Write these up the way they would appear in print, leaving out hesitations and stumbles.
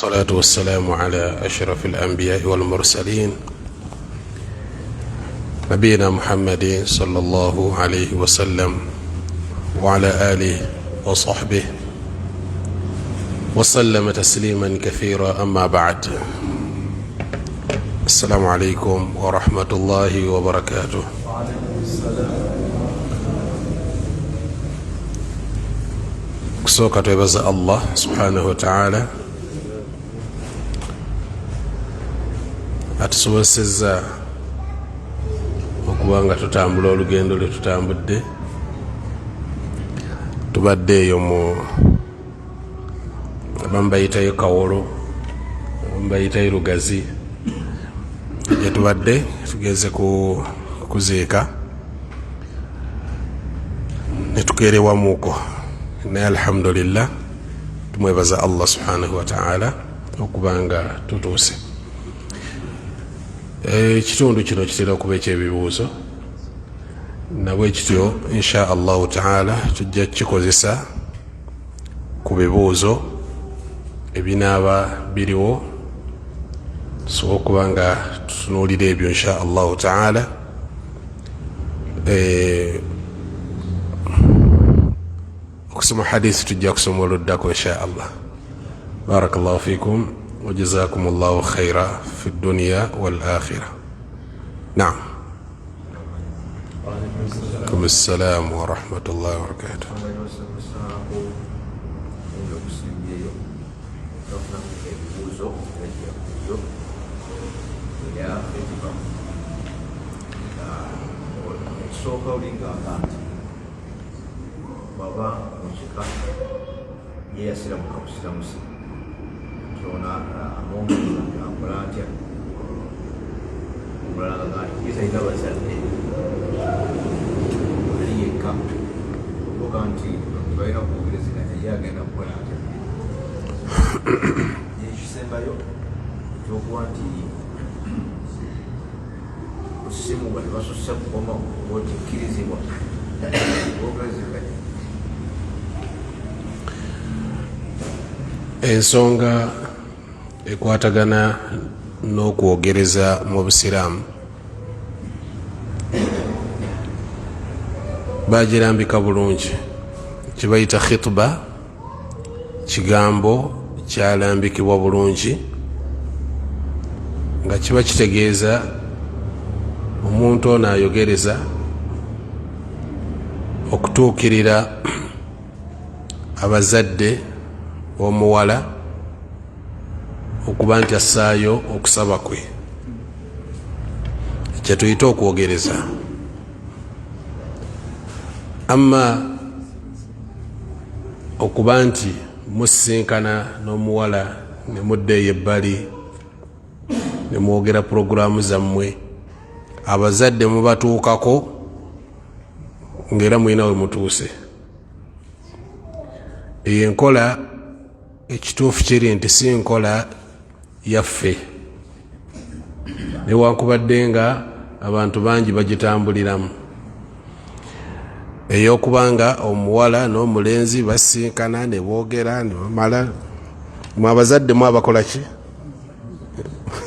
والصلاة والسلام على أشرف الأنبياء والمرسلين نبينا محمد صلى الله عليه وسلم وعلى آله وصحبه وسلم تسليما كثيرا. أما بعد، السلام عليكم ورحمة الله وبركاته. kusooka twebaza Allah subhanahu wa ta'ala atusobozesezza okuba nga tutambula olugendo lwe tutambudde. Tubadde eyo mu abamu bayitayo Kawolo, abamu bayitayo Lugazi, gye tubadde tugeze kuziika ne tukeerewamuuko, naye alhamdulillah tumwebaza Allah subhanahu wa ta'ala okuba nga tutuuse. Ekitundu kino kitera okuba ekyebibuuzo, nabwe kityo insha allahu ta'ala tujja kukikozesa ku bibuuzo ebinaaba biriwo, tusobola okuba nga tutunuulira ebyo insha allahu ta'ala. Okusoma hadisi tujja kusoma oluddako insha Allah. Barakallahu fikum wa jazakumullahu khaira fi dunya wal akhirah. Naam. Wa assalam wa rahmatullahi wa barakatuh. Baba mchika yeye sila mkamusila musi kiona amongo na ambulancia mbulala ngani kisa itawa sante aliyeka bokanti baina kugerezina yagenda ambulancia yekisembayo kyokwanti simu bali basussa kukoma okikirizibwa ogerezibwa. Ensonga ekwatagana n'okwogereza mu Busiraamu bagirambika bulungi, kibayita khitba, kigambo kyalambikibwa bulungi nga kiba kitegeeza omuntu ono ayogereza okutuukirira abazadde omuwala okuba nti assaayo okusaba kwe, kyetuyita okwogereza. Amma okuba nti musisinkana n'omuwala ne muddeeyo ebbali ne mwogera puroguraamu zammwe, abazadde mubatuukako ng'era mwina we mutuuse, eyo enkola ekituufu kiri nti si nkola yaffe, newankubadde nga abantu bangi bagitambuliramu, ey'okubanga omuwala n'omulenzi basinkana ne boogera ne bamala. Mwe abazadde mwabakola ki?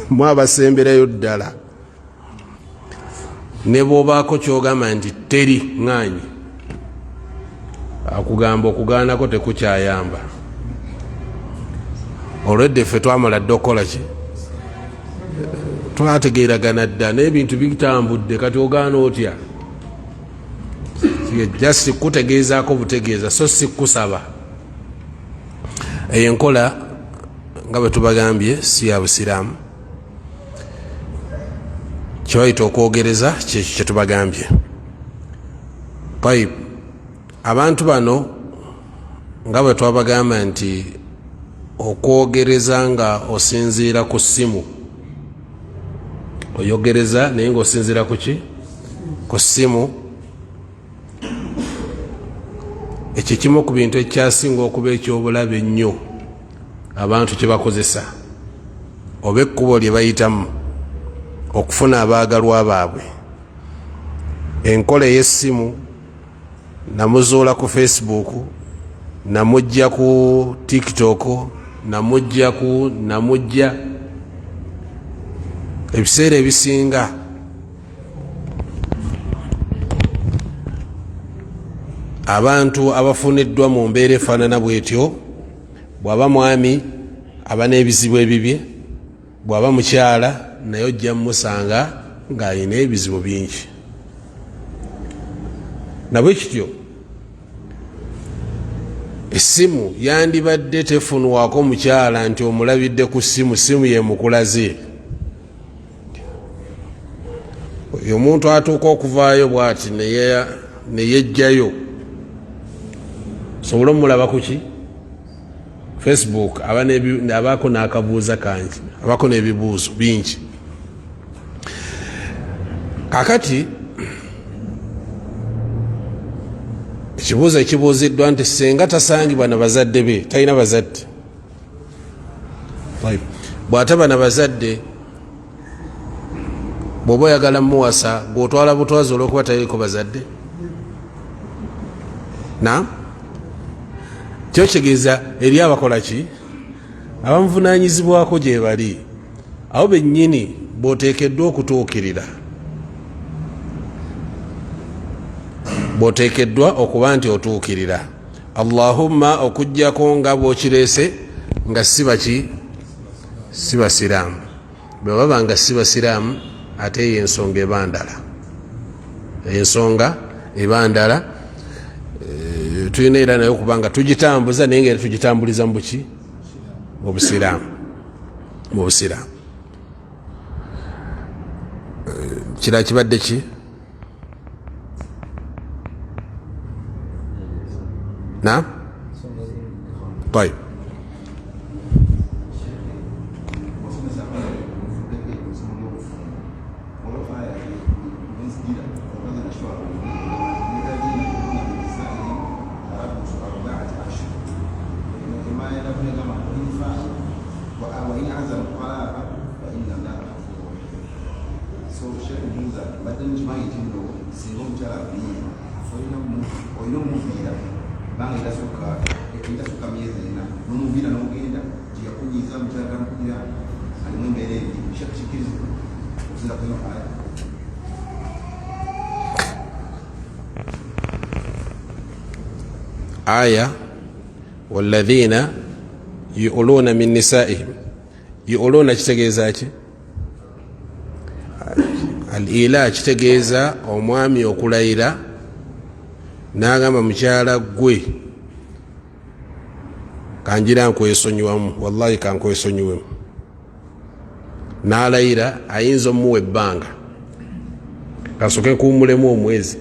Mwabasemberayo ddala. Ne bw'obaako kyogamba nti teri ŋŋaanyi, akugamba okugaanako tekukyayamba. Olwedde ffe twamala dde okukola ki? Twategeeragana dda n'ebintu bitambudde, kati ogaana otya? Just kutegeezaako butegeeza so si kusaba. Eyo enkola nga bwe tubagambye si ya Busiraamu, kibayita okwogereza, kyekyo kye tubagambye. Abantu bano nga bwe twabagamba nti okwogereza nga osinziira ku ssimu, oyogereza naye ng'osinziira ku ki? Ku ssimu. Ekyo kimu ku bintu ekyasinga okuba ekyobulabe ennyo abantu kye bakozesa, oba ekkubo lye bayitamu okufuna abaagalwa baabwe. Enkola ey'essimu namuzuula ku Facebook, namujja ku TikTok, namujja ebiseera ebisinga abantu abafuniddwa mu mbeera efaanana bwetyo, bw'aba mwami aba n'ebizibu ebibye, bw'aba mukyala naye ojja mumusanga ng'alina ebizibu bingi. nabwe kityo essimu yandibadde tefunwako mukyala nti omulabidde ku simu yemukulaze. oyo omuntu atuuka okuvaayo bw'ati neyejjayo sobole omulaba kuki Facebook, abaako n'akabuuza kangi, abaako n'ebibuuzo bingi. kakati ekibuuzo ekibuuziddwa nti senga tasangibwa na bazadde be, talina bazadde, bw'ataba na bazadde, bw'oba oyagala muwasa gw'otwala butwazi olw'okuba taliko bazadde, kyo kitegeeza eri abakola ki, abamuvunaanyizibwako gye bali, awo bennyini bw'oteekeddwa okutuukirira, bw'oteekeddwa okuba nti otuukirira. Allahumma okujjako nga bw'okireese nga si basiraamu. bwe baba nga si basiraamu ate eyo ensonga ebandala, ensonga ebandala tulina era naye okubanga tugitambuza naye nga tugitambuliza mu buki, mu busiraamu. Kira kibadde ki? طيب آية والذين يؤلون من نسائهم يؤلون kitegeeza ki? al-ila kitegeeza omwami okulayira n'agamba mukyala gwe kanjira nkwesonyiwamu, wallahi kankwesonyiwemu, n'alayira ayinza omuwa ebbanga kasoke kuwumulemu omwezi.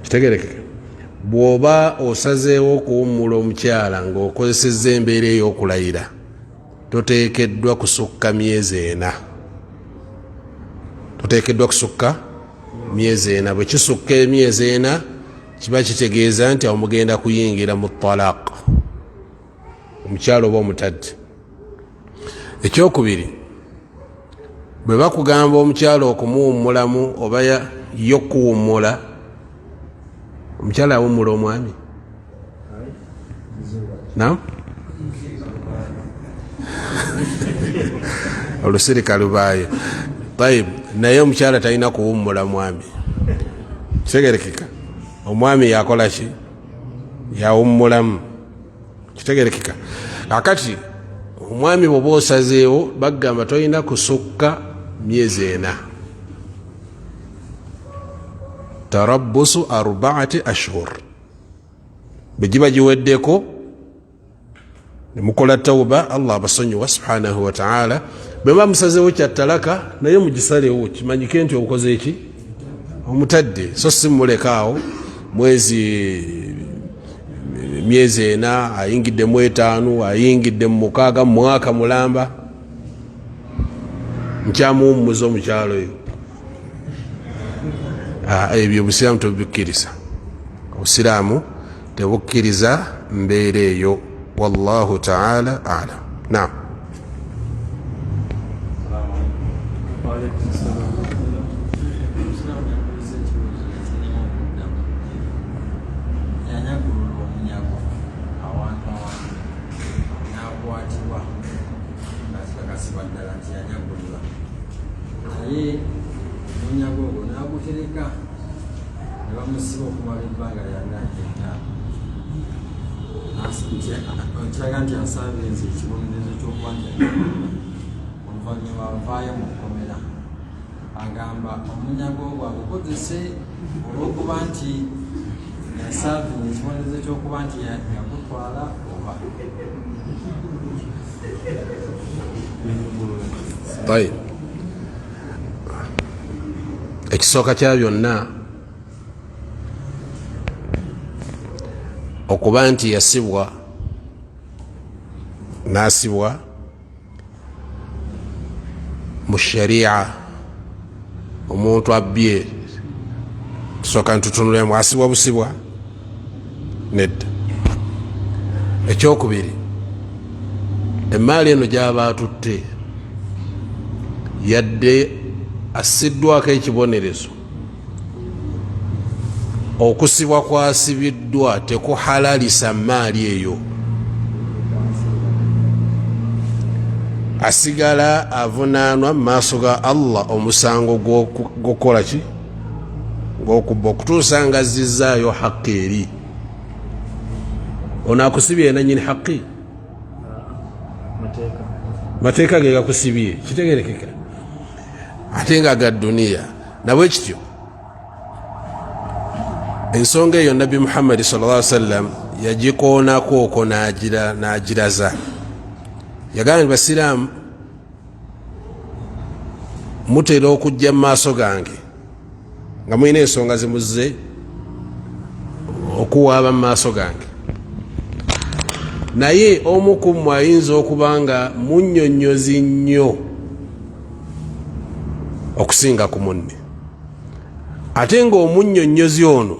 Kitegerekeka bw'oba osazeewo okuwummula omukyala ng'okozesezza embeera ey'okulayira toteekeddwa kusukka myezi 4. Toteekeddwa kusukka myezi 4. bwe kisukka emyezi 4 kiba kitegeeza nti omugenda kuyingira mu talaq, omukyala oba omutadde. Ekyokubiri, bwe bakugamba omukyala okumuwummulamu oba yo kuwummula, omukyala awummula omwami olusirika lubaayo. Tayib, naye omukyala talina kuwummula mwami. Kitegerekeka omwami yakola ki? Yawummulamu. Kitegerekeka. Kakati omwami bw'oba osazeewo bagamba tolina kusukka myezi 4. tarabbusu 4 ashhur. bwe giba giweddeko nemukola tawuba, Allah abasonyiwa subhanahu wa ta'ala. bwe ba musazeewo kyattalaka naye mugisalewo, kimanyike nti obukoze eki omutadde, so si mulekaawo myezi 4 ayingidde mu 5 ayingidde mu 6 mwaka mulamba, nkyamuwummuza omukyalo oyo. Ebyo obusiraamu tebubikkiriza, obusiraamu tebukkiriza mbeera eyo. Wallahu ta'ala a'lam. Naam. akakasibwa ddala nti yanyagulwa naye omunyago ogwo n'agutereka ne bamusiba okumala ebbanga lyanaetaano kiraga nti asaabirenza ekibonerezo ky'okuba nti oluvannyuma avaayo mu kkomera agamba omunyago ogwo agukozese olw'okuba nti yasaabinya ekibonerezo ky'okuba nti yagutwala oba ekisooka kya byonna okuba nti yasibwa n'asibwa mu sharia omuntu abbye tusooka ntutunulemu asibwa busibwa nedda. Ekyokubiri, emaali eno gyaba atutte yadde asiddwako ekibonerezo, okusibwa kwasibiddwa tekuhalalisa maali eyo, asigala avunaanwa mu maaso ga Allah omusango gw'okukola ki, gw'okubba okutuusa nga azzizaayo haqqi eri. Ono akusibye nanyini haqqi, mateeka ge gakusibye, kitegerekeka. Ate nga ga duniya nabwe kityo. Ensonga eyo Nabbi Muhammad sallallahu alaihi wasallam yagikoonako okwo n'agiraza. Yagamba basiraamu mutera okujja mu maaso gange nga mulina ensonga zimuzze okuwaaba mu maaso gange, naye omu ku mmwe ayinza okuba nga munnyonnyozi nnyo okusinga ku munne, ate ng'omunnyonnyozi ono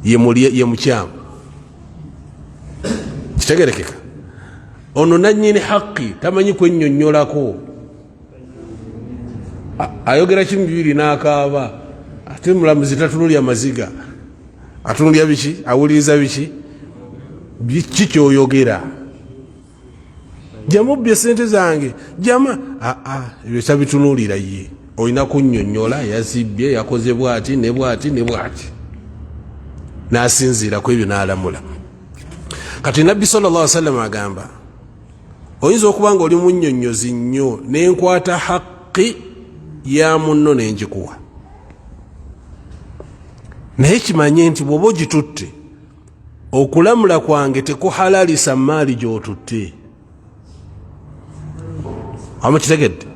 ye mukyamu. Kitegerekeka. Ono nannyini haqqi tamanyi kwennyonnyolako, ayogera kimu bibiri n'akaaba, ate mulamuzi tatunulya maziga, atunulya biki, awuliriza biki kyoyogera. Jamubbye sente zange jama, ebyo tabitunulira ye, olina kunnyonnyola yazibbye yakoze bwati ne bwati ne bwati, n'asinziira ku ebyo n'alamula. Kati Nabbi sallallahu alaihi wasallam agamba oyinza okuba nga oli munnyonnyozi nnyo nenkwata haqqi ya munno nenjikuwa, naye kimanye nti bw'oba ogitutte okulamula kwange tekuhalalisa maali gy'otutte. Amukitegedde?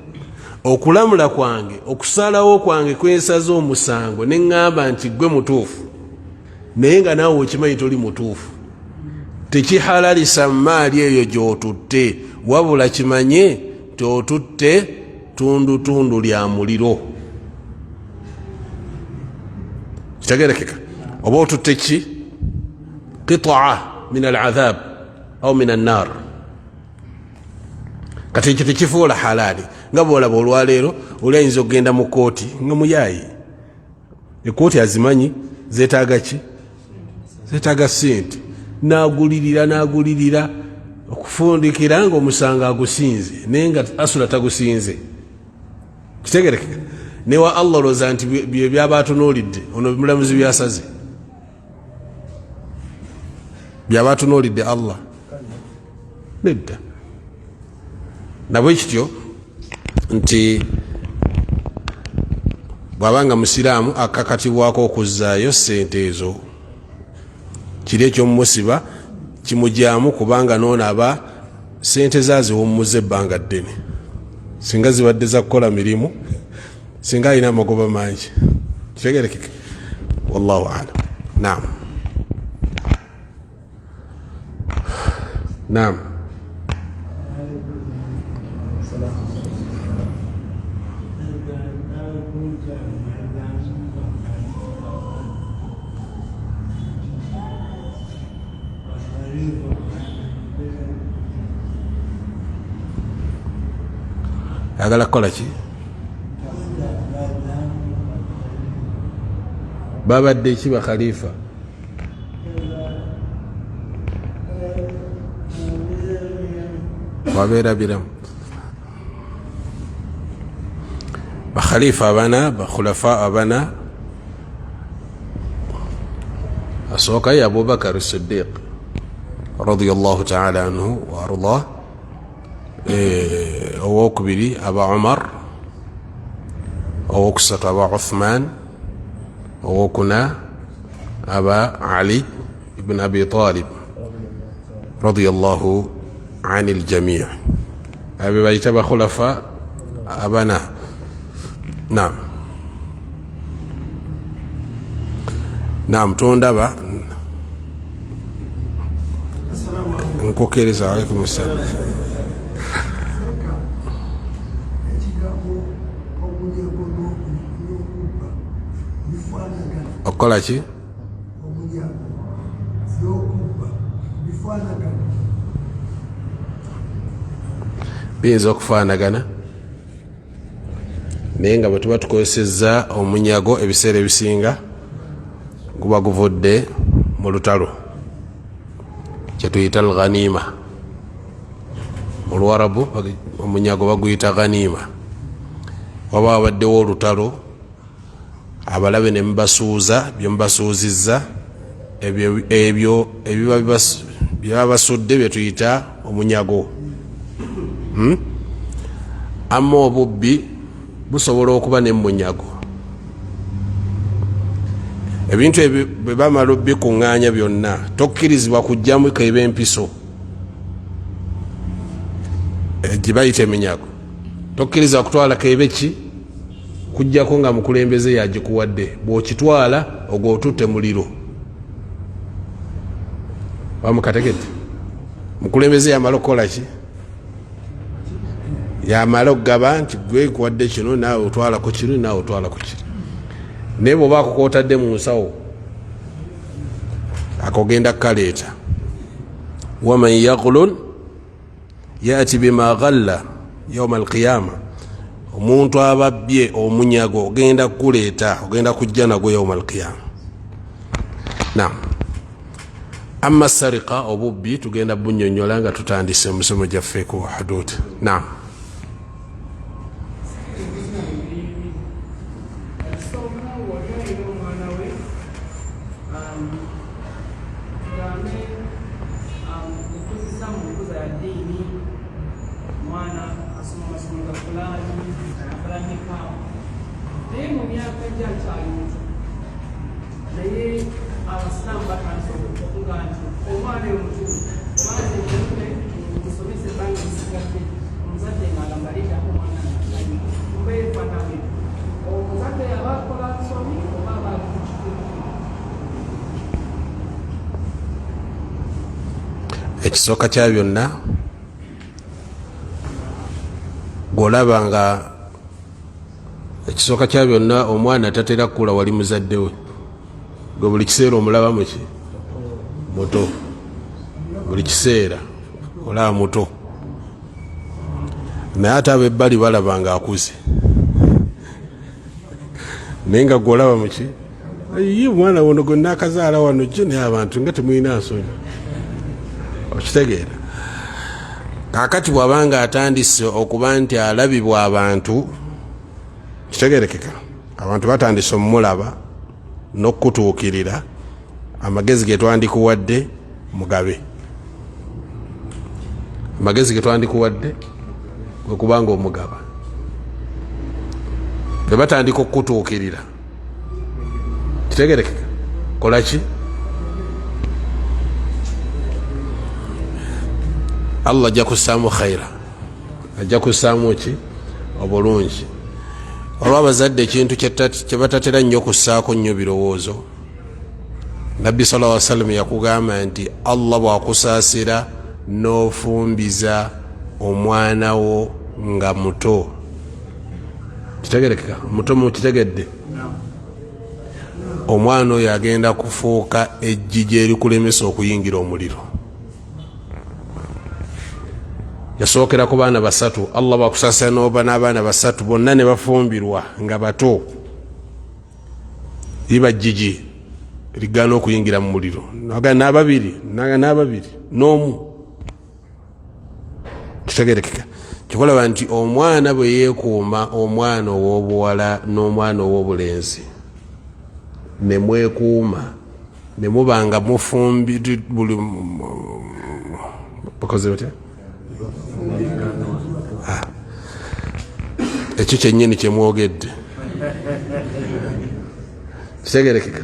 Okulamula kwange, okusalawo kwange kwensaza omusango neŋŋamba nti gwe mutuufu, naye nga naawe okimanyi toli mutuufu, tekihalalisa maali eyo gy'otutte, wabula kimanye nti otutte tundu lya muliro. Kitegerekeka? Oba otutte ki? Qita'a min al-adhab au min an-nar. Kati ekyo tekifuula halaali. Nga bw'olaba olwaleero oli ayinza okugenda mu kooti nga muyaayi, ekooti azimanyi zeetaaga ki? Zeetaaga ssente. N'agulirira okufundikira nga omusango agusinze naye nga asula tagusinze. Kitegerekeka? Newa Allah olowooza nti bye byaba atunuulidde ono mulamuzi byasaze, byaba atunuulidde Allah nedda. Nabwe kityo nti bw'abanga musiraamu akakatibwako okuzzaayo ssente ezo, kiri ekyomumusiba kimujyamu kubanga noono aba ssente zaziwummuza ebbanga ddene, singa zibadde za kukola mirimu, singa alina amagoba mangi. Kitegerekeka? Wallahu a'lam. Naam. Naam. Agala kukola ki? Babadde ki ba khalifa? Wabeera biramu. bakhalifa abana bakhulafa abana asooka ye Abubakar Siddiq radiyallahu ta'ala anhu wa ardah, owokubiri aba Umar, owokusatu aba Uthman, owokuna aba Ali ibn Abi Talib radiyallahu anil jami'. Abe bayita bakhulafa abana. Naam, naam, tondaba nkokereza. Alaikum assalam. Okola ki? Biyinza okufaanagana naye nga bwe tuba tukozesezza omunyago ebiseera ebisinga guba guvudde mu lutalo kyetuyita al-ghanima. Mu Luwarabu omunyago baguyita ghanima. Waba wabaddewo olutalo, abalabe ne mubasuuza bye mubasuuzizza, ebyo byaba basudde bye tuyita omunyago. Amma obubbi busobola okuba ne munyago. Ebintu ebyo bwe bamala bikuŋŋaanya byonna tokkirizibwa kujjamu keba empiso gye bayita eminyago. Tokkiriza kutwala kebe ki kujjako nga mukulembeze yagikuwadde. Bw'okitwala ogwo otutte muliro. Bamukategedde mukulembeze yamala okukola ki? Yamala okugaba nti gwe kuwadde kino naawe otwala ku kino naawe otwala ku kino. Naye bw'oba akukotadde mu nsawo akogenda kukaleeta. Waman yaghlul yati bima ghalla yawma alqiyama. Omuntu ababbye omunyago ogenda kukuleeta, ogenda kujja nagwo yawma alqiyama. Naam, amma sarika obubbi tugenda bunnyonnyola nga tutandise musomo gyaffe ku hudud. Naam. Ekisooka kya byonna gw'olaba nga ekisooka kya byonna omwana tatera kukula wali muzadde we. Gwe buli kiseera omulaba muki muto, buli kiseera olaba muto, naye ate ab'ebbali balaba nga akuze. Naye nga gw'olaba muki ye omwana wono gwe nakazaala wano jjo naye abantu nga temulina nsonyi. Okitegeera? Kaakati bw'abanga atandise okuba nti alabibwa abantu, kitegeerekeka, abantu batandise omulaba n'okutuukirira, amagezi ge twandikuwadde mugabe. Amagezi ge twandikuwadde gwe kubanga omugaba. Bwe batandika okutuukirira, kitegeerekeka, kola ki? Allah ajja kussaamu khaira, ajja kussaamu ki? Obulungi. Olw'abazadde ekintu kye batatera nnyo kussaako nnyo birowoozo. Nabbi sallallahu alaihi wasallam yakugamba nti Allah bw'akusaasira n'ofumbiza omwana wo nga muto, kitegerekeka, muto mukitegedde, omwana oyo agenda kufuuka ejjija erikulemesa okuyingira omuliro. Yasookera ku baana basatu. Allah bw'akusaasira n'oba n'abaana basatu bonna ne bafumbirwa nga bato, liba jjiji ligaana okuyingira mu muliro. N'ababiri n'omu, kitegerekeka. kikolaba nti omwana bwe yeekuuma omwana ow'obuwala n'omwana ow'obulenzi ne mwekuuma ne muba nga mufumbi buli bakoze batya ekyo kyennyini kyemwogedde kitegerekeka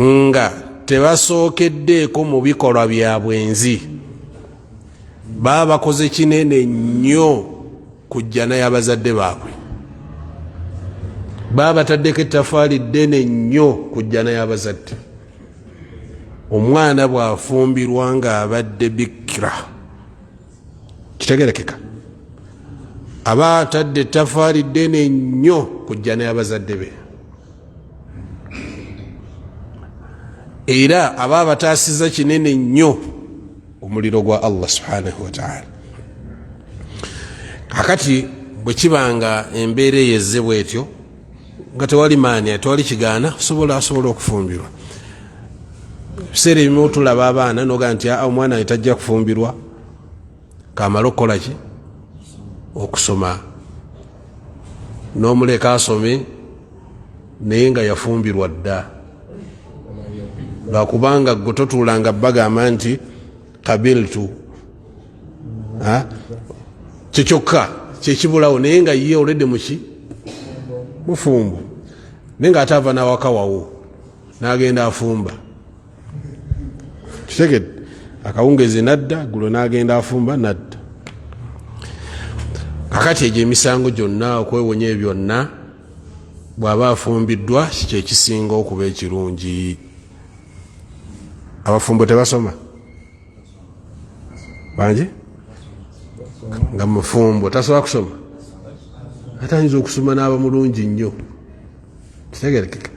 nga tebasookeddeeko mu bikolwa bya bwenzi baba bakoze kinene nnyo kujja naye abazadde baabwe baba bataddeko ettafaali ddene nnyo kujja naye abazadde omwana bwafumbirwa ng'abadde bikira kitegerekeka aba atadde ettafaali ddene nnyo kujja naye abazadde be era aba bataasiza kinene nnyo omuliro gwa Allah subhanahu wa ta'ala. Kakati bwe kibanga embeera eyezze bwetyo nga tewali maani tewali kigaana asobola okufumbirwa biseera ebimu tulaba abaana noga nti omwana tajja kufumbirwa kamala okukola ki okusoma n'omuleka asome naye nga yafumbirwa dda lwakubanga gwe totuulanga bagamba nti kabiltu kyekyokka kyekibulawo naye nga ye olwedde muki mufumbu naye nga ate ava nawakawawo nagenda afumba kitegedde akawungezi nadda gulo nagenda afumba nadda. Kakati egyo emisango gyonna okwewonya ebyonna bw'aba afumbiddwa kyekisinga okuba ekirungi. Abafumbo tebasoma bangi nga mufumbo tasobola kusoma ate ayinza okusoma n'aba mulungi nnyo kitegerekeka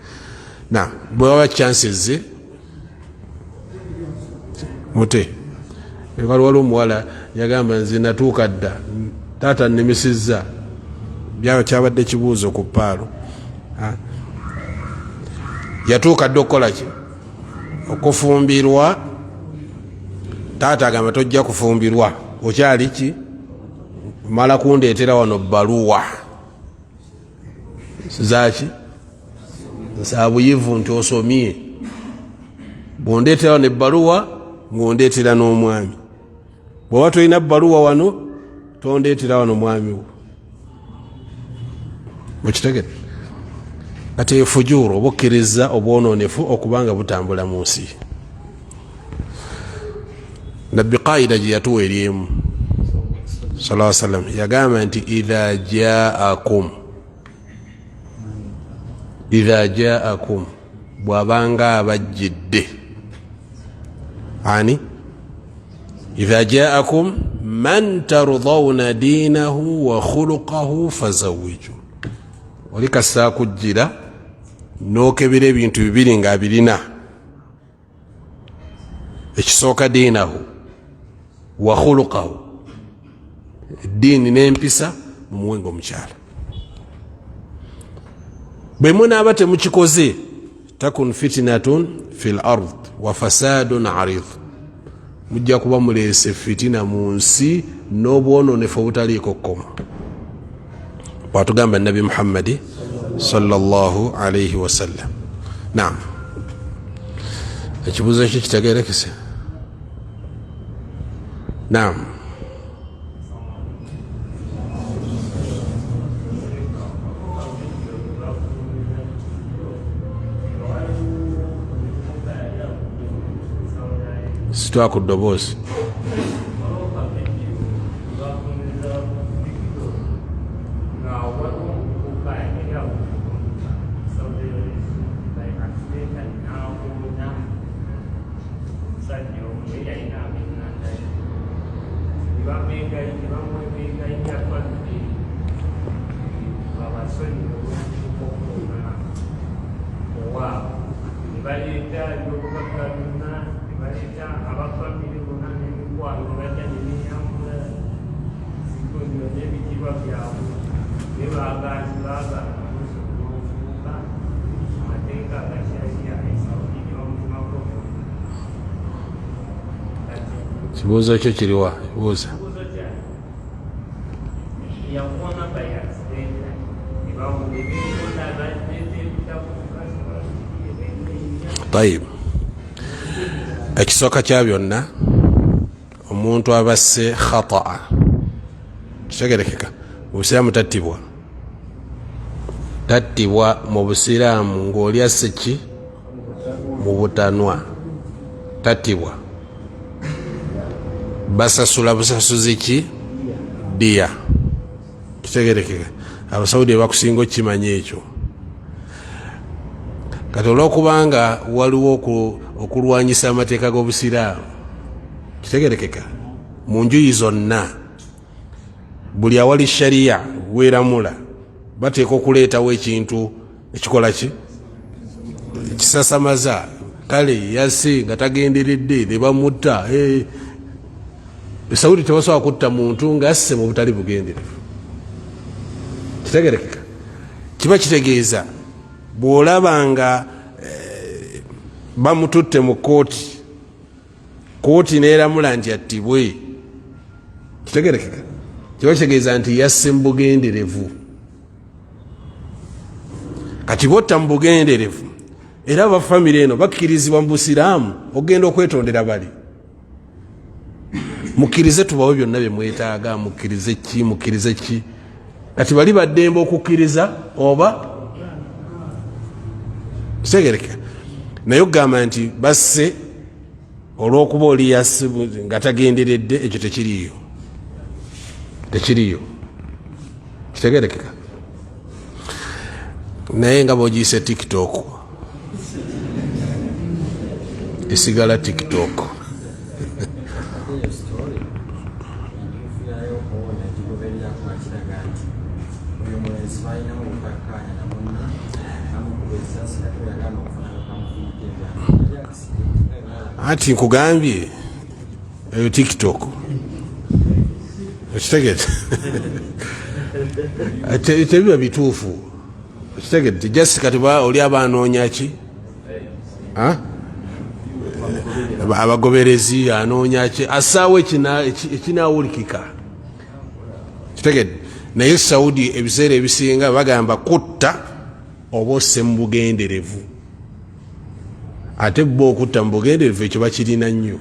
na bwe waba chances mute waliwo omuwala yagamba nze natuuka dda taata nnemisizza byawe kyabadde kibuuzo ku paalo yatuuka dda okukola ki okufumbirwa taata agamba tojja kufumbirwa okyali ki mala kundeetera wano bbaluwa zaki zabuyivu nti osomye bwondeetera wano ebbaluwa ngaondeetera n'omwami bw'oba tolina bbaluwa wano tondeetera wano mwami wo mukitegete kati efujuru obukkiriza obwononefu okubanga butambula mu nsi. Nabbi qaida gye yatuwa eryemu sallallahu alaihi wasallam yagamba nti idha jaakum bwabanga abajjidde ani idha jaakum man tardawna dinahu wa khuluqahu fazawwiju oli kassa kujjira n'okebera ebintu bibiri ng'abirina ekisooka diinahu wa khuluqahu eddiini n'empisa mumuwenga omukyala bwe munaaba temukikoze takun fitnatun fil ard wa fasadun arid mujja kuba muleese fitina mu nsi n'obwononefu obutaliiko kkoma bwatugamba nabi Muhammadi sallallahu alayhi wasallam. Naam, ekibuuzo ekyo kitegeerekese. Naam, sitwaka ddoboozi kibuuzo ekyo kiriwa buuza طيب ekisooka kya byonna omuntu abasse khata'a kitegerekeka mu busiraamu tattibwa mu busiraamu ng'oli asse ki mu butanwa tattibwa basasula busasuzi ki diya kitegerekeka abasawudi bakusinga okukimanya ekyo kati olwokubanga waliwo okulwanyisa amateeka g'obusiraamu kitegerekeka mu njuyi zonna buli awali shariya weramula bateeka okuleetawo ekintu ekikola ki kisasamaza kale yase nga tagenderedde ne bamutta esawudi tebasobola kutta muntu ngaasse mu butali bugenderevu kitegerekeka kiba kitegeeza bw'olabanga bamututte mu kooti neeramula nti attibwe kitegerekeka kiba kitegeeza nti yasse mu bugenderevu kati botta mu bugenderevu era abafamire eno bakkirizibwa mu busiraamu okgenda okwetondera bali mukkirize tubawe byonna bye mwetaaga mukkirize ki kati bali baddembe okukkiriza oba kitegerekeka naye okugamba nti basse olw'okuba oli yasse nga tagenderedde ekyo tekiriyo kitegerekeka naye nga bwogiyise tiktok esigala tiktok ati nkugambye eyo tiktok ekitegete tebiba bituufu ekitegete just kati oli abanoonya ki abagoberezi anoonya ki asaawo ekinawulikika kitegete naye Saudi ebiseera ebisinga bagamba kutta oba osse mu bugenderevu ate bo okutta mu bugenderevu ekyo bakirina nnyo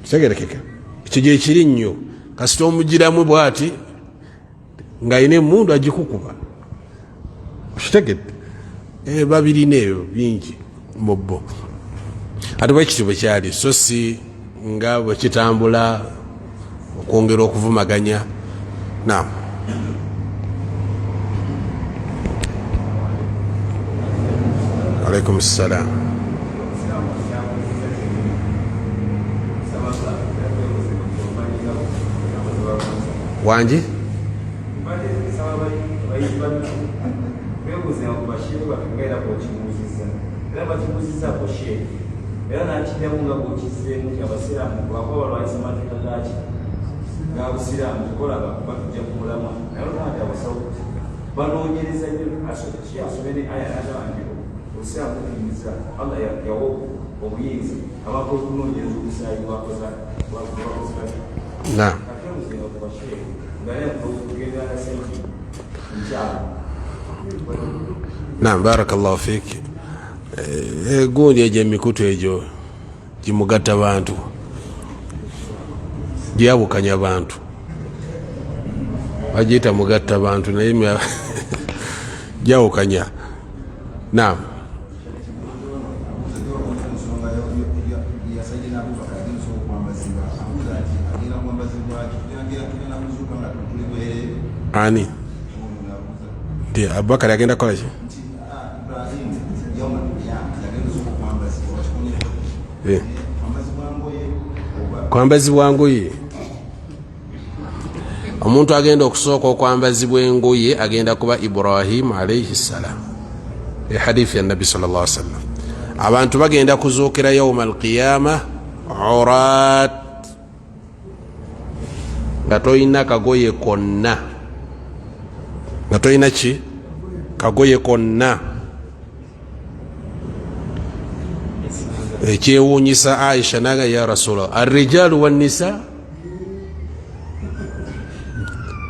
kitegerekeka ekyo gyekiri nnyo kasita omugiramu bwati ng'ayina emmundu agikukuba kitegete babirina ebyo bingi mubbo ate bwekityo bwekyali so si nga bwekitambula okwongera okuvumaganya naam alaikum salam wanji era nakiddamu nga bwokizzeemu nti abasiraamu bwakuba balwanyisa amateeka gaki ga busiraamu tukolaba batujja ku mulamwa naye olwaa nti abasawuti banoonyereza nyo asomere aya nagamba obusiraamu bukiriza allah yawo obuyinza abakola okunoonyereza obusaayi bwakoza ate muzinga ku basheeku nga naye kugenda nasente nkyalo naam barakallahu fiiki gundi egyo emikutu egyo gimugatta bantu gyabukanya bantu bagiyita mugatta bantu naye gyawukanya naam ani ndi Abubakar agenda kukola ki kwambazibwa ngoye omuntu agenda okusooka okwambazibwa engoye agenda kuba Ibrahim alayhi salam hadithi ya Nabi sallallahu alaihi wasallam abantu bagenda kuzuukira yawma alqiyama urat nga toyina kagoye konna nga toyina ki kagoye konna ekyewuunyisa Aisha naga ya Rasulullah arrijalu wannisa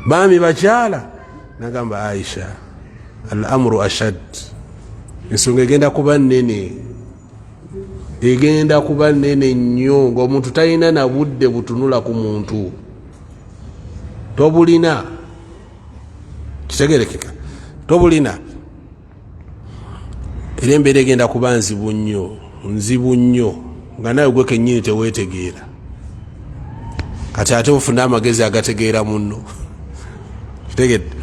baami bakyala nagamba Aisha al amru ashad, ensonga egenda kuba nnene, egenda kuba nnene nnyo ng'omuntu talina na budde butunula ku muntu, tobulina, kitegerekeka, tobulina. Era embeera egenda kuba nzibu nnyo nga nawe gwe kennyini teweetegeera, kati ate ofuna amagezi agategeera munno. Kitegedde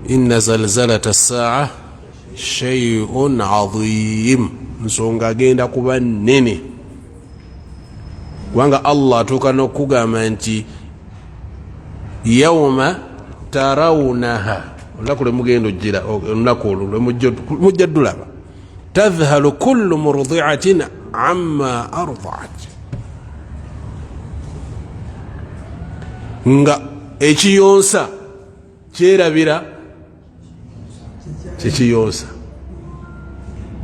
inna zalzalata saa shay'un adhim, nsonga agenda kuba nnene, kubanga Allah atuuka n'okugamba nti yawma tarawunaha, olunaku lwe mugenda ojjira, olunaku olwo lwe mujja ddulaba, tadhhalu kullu murdi'atin amma arda'at, nga ekiyonsa kyerabira kyekiyonsa,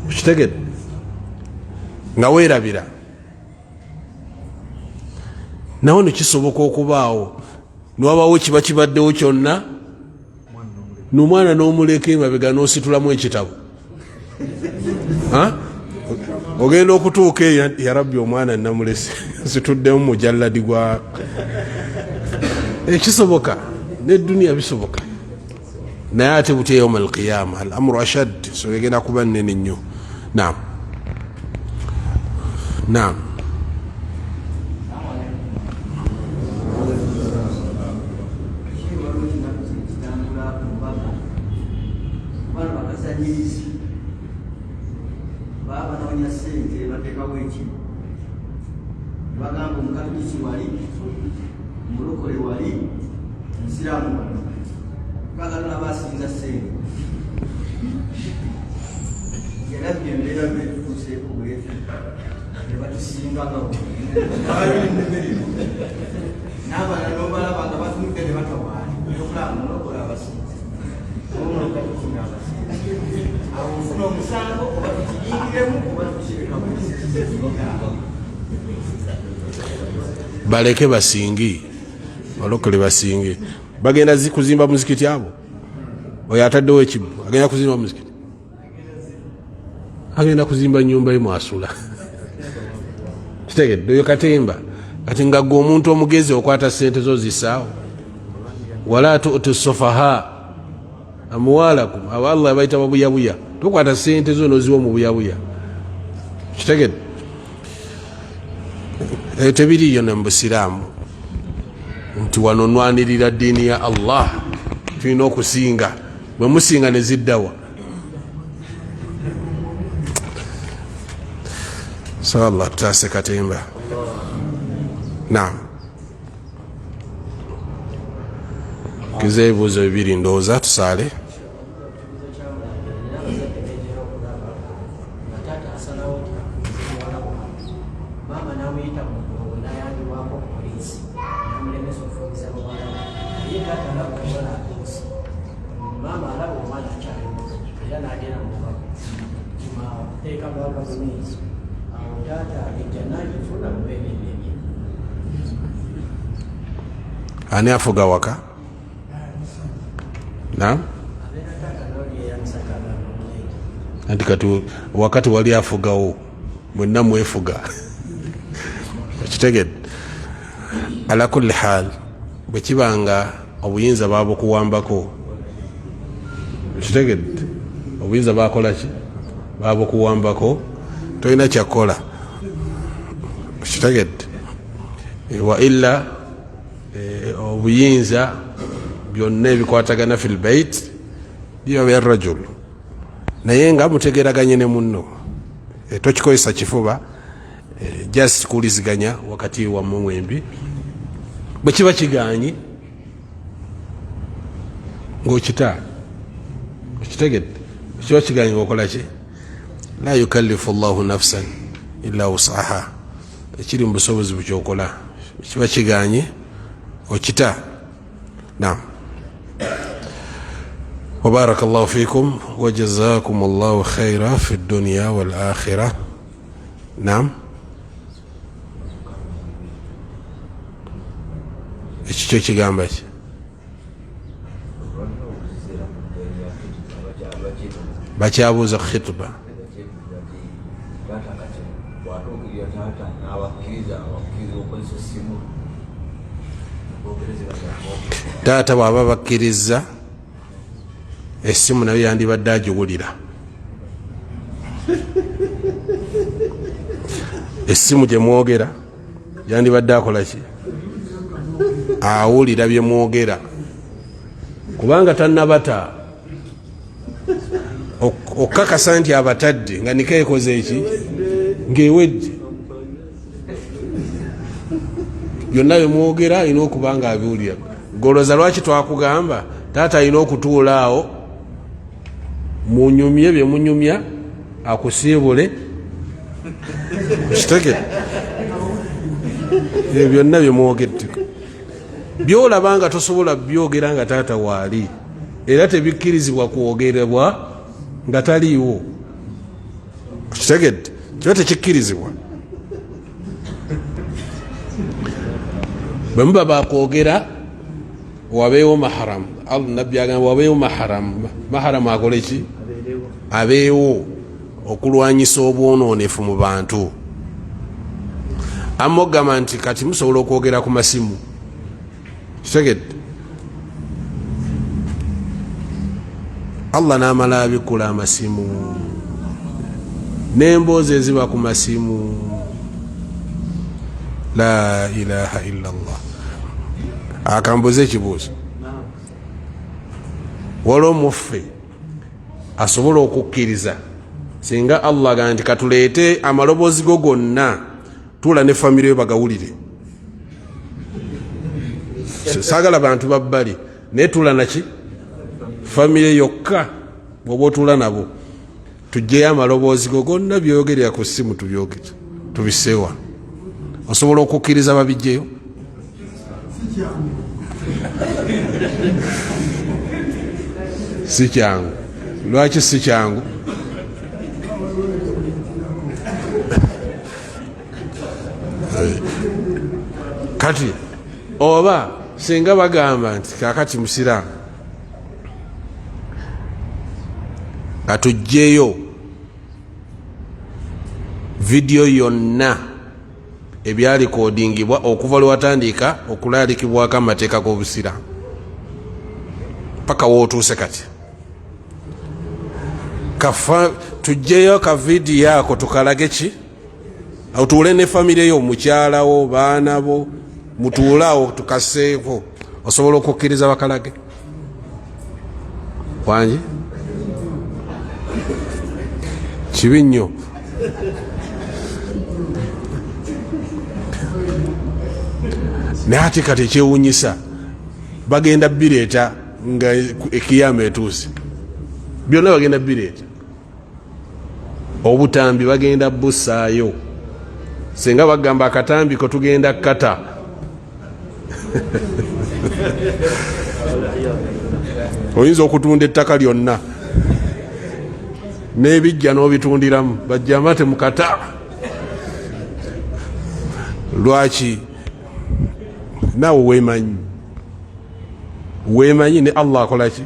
kitegedde, nga weerabira. Nawo nekisoboka okubaawo niwabaawo kiba kibaddewo kyonna, n'omwana n'omuleka emabega n'ositulamu ekitabo, ogenda okutuuka eyo, ya rabbi omwana namulese situddemu mujalladi gwa, ekisoboka n'edduniya bisoboka, naye ate butya yawma alqiyama al amru ashad, so egenda kuba nnene nnyo. Naam, naam. bagamba omukatoliki wali, omulokole wali, omusiraamu wali, bagalala basinza sente. Era byembeera betutuuseeko bwetu ne batusingawo n'abaana n'obalaba nga batunudde ne batawaali okulaba omulokole abasinza, omulokatoliki n'abasinza, awo ofuna omusango oba tukiyingiremu oba tukireka bwesi. Baleke basingi, balokole basingi, bagenda kuzimba muzikiti abo, oyo ataddewo ekibbo agenda kuzimba muzikiti, agenda kuzimba nyumba ye mwasula. Kitegedde oyo katemba, kati nga gwe omuntu omugezi okwata sente zo zisaawo, wala tu'tu sufaha amwalakum, abo Allah baita babuyabuya, tokwata sente zo noziwa mu buyabuya. Kitegedde tebiriyo ne mbusiraamu nti wano nwanirira ddiini ya Allah, tulina okusinga, bwe musinga ne ziddawa. So Allah tutaase katemba. Naam, kiza ebibuuzo bibiri ndowooza tusaale. Ani afuga waka? Naam, anti kati wakati wali afugawo mwenna mwefuga. Kitegedde ala kulli hal, bwe kibanga obuyinza babukuwambako, kitegedde obuyinza bakola ki, babukuwambako, tolina kyakola. Kitegedde wa illa obuyinza byonna ebikwatagana fil bait biba byarrajul, naye nga mutegeraganye ne munno, tokikozesa kifuba, just kuwuliziganya wakati wammwe mwembi. Bwe kiba kiganyi ng'okita, kitegedde kiba kiganyi ng'okola ki, la yukallifu Allahu nafsan illa wusaha, ekiri mu busobozi bukyokola, kiba kiganyi okita. Naam, wa barakallahu fikum wa jazakumullahu khaira fi dunya wal akhirah. Naam, kikyo kigamba ki bakyabuuza ku khituba taata bwaba bakkiriza essimu nayo yandibadde agiwulira essimu gyemwogera yandibadde akolaki awulira byemwogera kubanga tannabata okukakasa nti abatadde nga niko ekoze eki ngaewedde byonna byemwogera alina okuba nga abiwulira goloza lwaki twakugamba taata alina okutuula awo munyumye byemunyumya akusiibule kitegere byonna byemwogedde byolaba nga tosobola byogera nga taata waali era tebikkirizibwa kwogerebwa nga taliiwo kitegedde kiba tekikkirizibwa bwemuba bakwogera wabeewo mahram nabbi agamba wabeewo mahram akole ki abeewo okulwanyisa obwononefu mu bantu amma ogamba nti kati musobola okwogera ku masimu kitegedde Allah n'amala abikula amasimu n'emboozi eziba ku masimu la ilaha illa Allah akambuza ekibuuzo waliwo muffe asobola okukkiriza singa Allah agamba nti katuleete amaloboozi go gonna tuula ne famire yo bagawulire saagala bantu babbali naye tuula naki famire yokka bwoba otuula nabo tugyeyo amaloboozi go gonna byogerera ku ssimu tubyogere tubiseewa osobola okukkiriza babijjeyo si kyangu lwaki si kyangu kati oba singa bagamba nti kakati musiraamu katugjeyo vidiyo yonna ebyalikodingibwa okuva lwewatandika okulalikibwako amateeka g'obusiraamu paka wootuuse kati tugjeyo ka vidiyo ako tukalage ki otuule ne famire yo mukyalawo baanabo mutuulaawo tukaseeko osobola okukkiriza bakalage wangi kibi nnyo naye ate kati ekyewunyisa bagenda bireeta nga ekiyama etuuse byonna bagenda bireeta obutambi bagenda bussaayo singa bagamba akatambi ko tugenda kata oyinza okutunda ettaka lyonna n'ebijja n'obitundiramu bajjama temukata lwaki naawe weemanyi ne Allah akolaki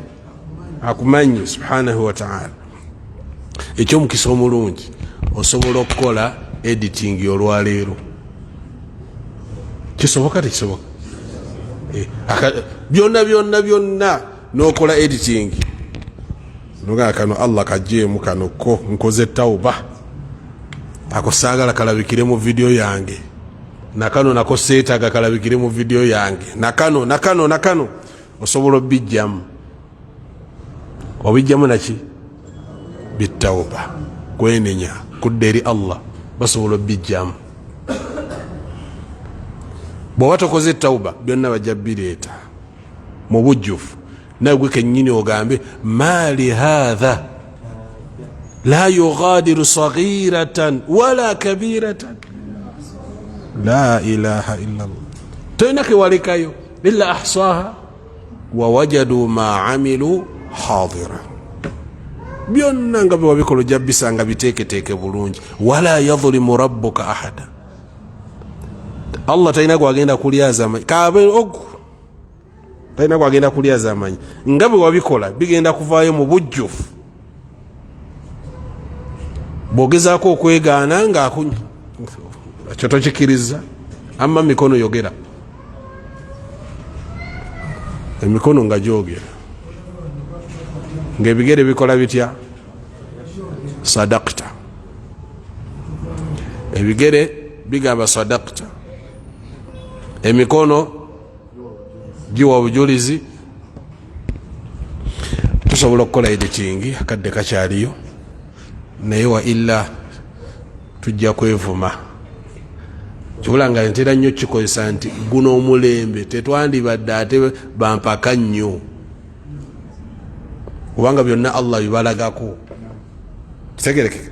akumanyi subhanahu wa ta'ala ekyomukisa omulungi osobola okukola editing olwaleero kisoboka tekisoboka byonna nokola editing nogaa kano Allah kajeemu kano ko nkoze tauba ako saagala kalabikire mu video yange nakano nako seetaga kalabikire mu video yange nakano osobola obijjamu obijjamu naki bitauba kwenenya kudda eri Allah basobola obijjamu bw'oba tokoze tauba byonna bajja bireeta mu bujjufu nawe gwe kennyini ogambe maali haadha la yughadiru saghiratan wala kabiratan la ilaha illa Allah tolina kewalekayo illa ahsaha wa wajadu ma amilu hadira byonna nga bewabikola ojja bisanga biteeketeeke bulungi wala yadhlimu rabbuka ahada Allah talina gwagenda kulyaza kabe ogu talina kwagenda kulya zamanyi nga bwe wabikola bigenda kuvaayo mu bujjufu bwogezaako okwegaana nga kyo tokikiriza amma mikono yogera emikono nga gyogera ngaebigere bikola bitya sadakta ebigere bigamba sadakta emikono giwa obujulizi tusobola okukola editing akadde kakyaliyo naye wa illa tujja kwevuma kibula nga ntera nnyo kikozesa nti guno omulembe tetwandibadde ate bampaka nnyo kubanga byonna Allah bibalagako kitegerekeka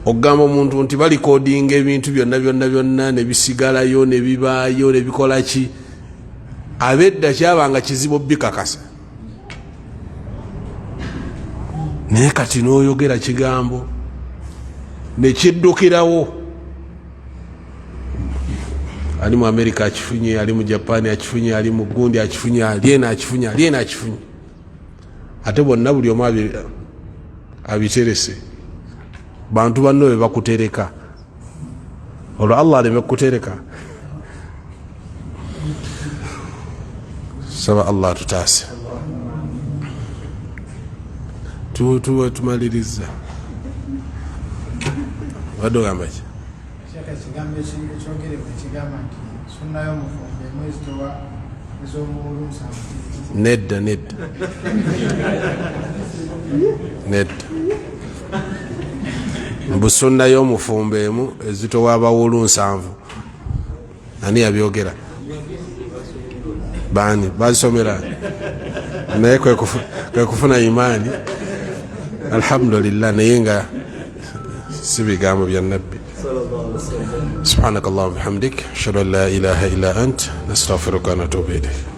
okugamba omuntu nti balikodinga ebintu byonna nebisigalayo nebibaayo nebikola ki abedda kyabanga kizibu bikakasa naye kati n'oyogera kigambo nekiddukirawo ali mu Amerika akifunye ali mu Japan akifunye ali mu gundi akifunye aliena akifunye ate bonna buli omu abiterese bantu banno be bakutereka olwo Allah aleme kukutereka saba Allah tutaase tumaliriza badogamba ki ekigambo ekyogerebwa ekigamba nti sunna y'omufumbe mwezi towa ez'omuwulu 7 nedda mbusunna y'omufumbe emu ezitowa abawulu 7 ani yabyogera bani bazisomera naye kwekufuna imaani alhamdulillah naye nga si bigambo bya nabbi subhanaka allahumma bihamdik ashhadu an la ilaha illa ant nastaghfiruka wa natubu ilayk